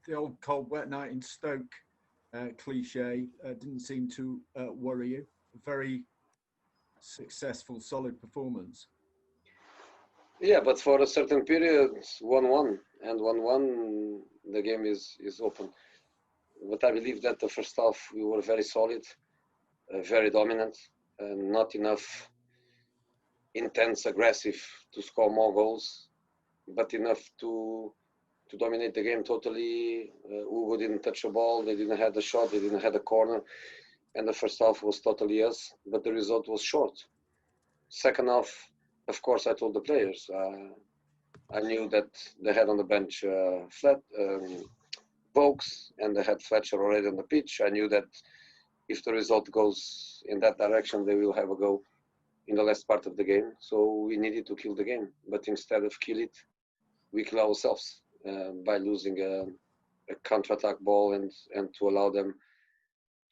the old cold wet night in Stoke cliche didn't seem to worry you. A very successful, solid performance. Yeah, but for a certain period, 1-1 and 1-1, the game is open. But I believe that the first half we were very solid, very dominant, not enough intense, aggressive to score more goals, but enough to dominate the game totally. Hugo didn't touch the ball, they didn't have the shot, they didn't have the corner, and the first half was totally us, but the result was short. Second half, of course, I told the players, I knew that they had on the bench Vokes, and they had Fletcher already on the pitch. I knew that if the result goes in that direction, they will have a go in the last part of the game. So we needed to kill the game, but instead of kill it, we kill ourselves by losing a counter-attack ball and to allow them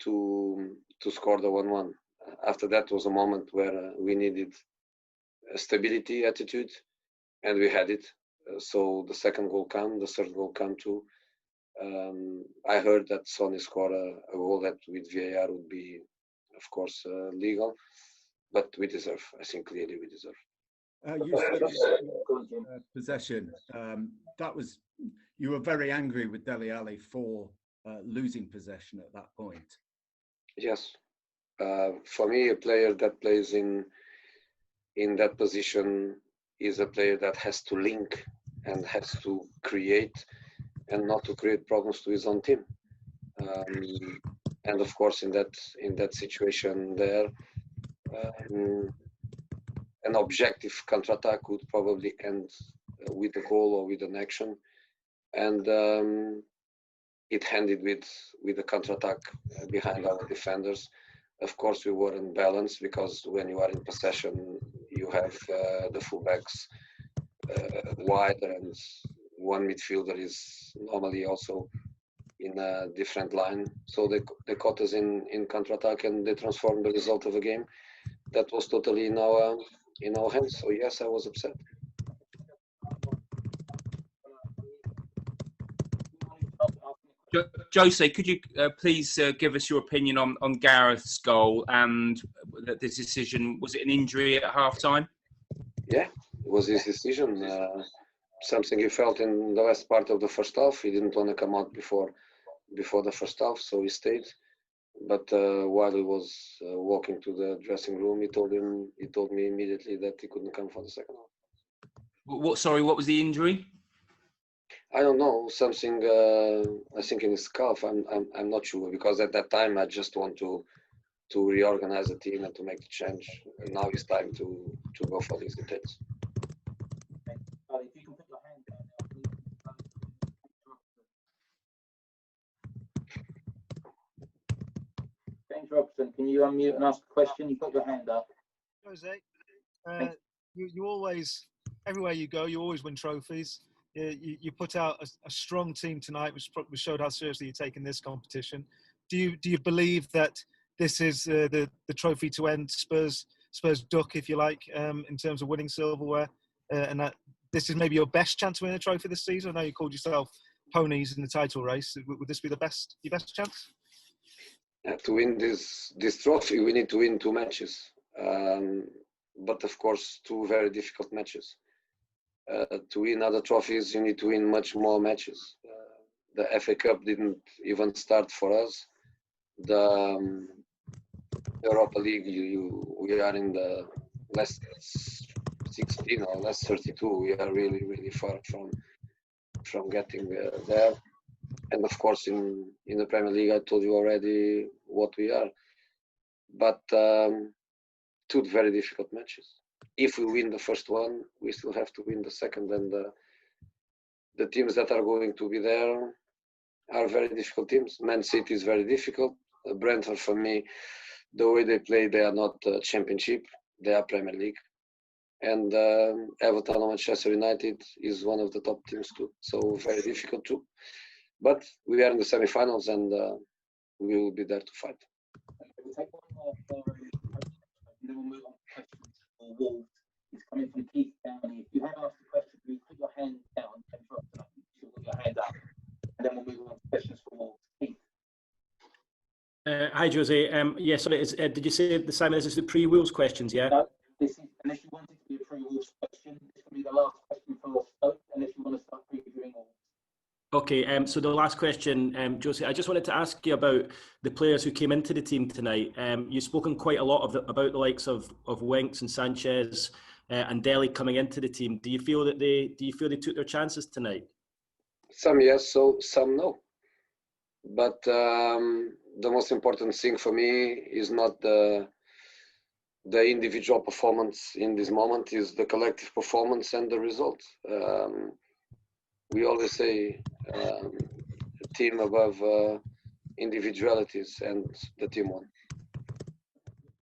to score the 1-1. After that was a moment where we needed a stability attitude, and we had it. So the second goal came, the third goal came too. I heard that Sonny scored a goal that with VAR would be, of course, legal, but we deserve. I think clearly we deserve. You said possession. That was, you were very angry with Dele Alli for losing possession at that point. Yes, for me, a player that plays in that position is a player that has to link and has to create, and not to create problems to his own team. And of course, in that situation there, an objective counter-attack would probably end with a goal or with an action, and it ended with a counter-attack behind our defenders. Of course, we were unbalanced because when you are in possession, you have the fullbacks wider, and one midfielder is normally also in a different line. So they caught us in counter-attack, and they transformed the result of a game that was totally in our hands. So yes, I was upset. Jose, could you please give us your opinion on Gareth's goal and this decision? Was it an injury at half-time? Yeah, it was his decision. Something he felt in the last part of the first half. He didn't want to come out before the first half, so he stayed. But while he was walking to the dressing room, he told me immediately that he couldn't come for the second half. What was the injury? I don't know, something I think in his calf. I'm not sure, because at that time I just want to reorganize the team and to make the change. And now it's time to go for these details. If you can put your hand down now, please. James Robson, can you unmute and ask a question? You've got your hand up. Jose, you always, everywhere you go, you always win trophies. You put out a strong team tonight, which showed how seriously you're taking this competition. Do you believe that this is the trophy to end Spurs duck, if you like, in terms of winning silverware, and that this is maybe your best chance to win a trophy this season? I know you called yourself ponies in the title race. Would this be your best chance? To win this trophy, we need to win 2 matches, but of course 2 very difficult matches. To win other trophies, you need to win much more matches. The FA Cup didn't even start for us. The Europa League, we are in the last 16 or last 32. We are really, really far from getting there. And of course, in the Premier League, I told you already what we are. But 2 very difficult matches. If we win the first one, we still have to win the second, and the teams that are going to be there are very difficult teams. Man City is very difficult. Brentford, for me, the way they play, they are not Championship, they are Premier League. And Everton or Manchester United is one of the top teams too, so very difficult too. But we are in the semi-finals, and we will be there to fight. We'll take one more for then we'll move on to questions for Wolves. It's coming from Keith Downey. If you have asked a question, please put your hand down and drop it up. You'll put your hand up. and then we'll move on to questions for Wolves. Keith. Hi, Jose. Yeah, sorry, did you say, Simon, this is the pre-Wolves questions, yeah? No, this is, unless you want it to be a pre-Wolves question, this will be the last question for Stoke, unless you want to start previewing Wolves. Okay, so the last question, Jose, I just wanted to ask you about the players who came into the team tonight. You've spoken quite a lot about the likes of Winks and Sanchez and Dele coming into the team. Do you feel they took their chances tonight? Some yes, so some no. But the most important thing for me is not the individual performance in this moment, is the collective performance and the result. We always say a team above individualities, and the team won.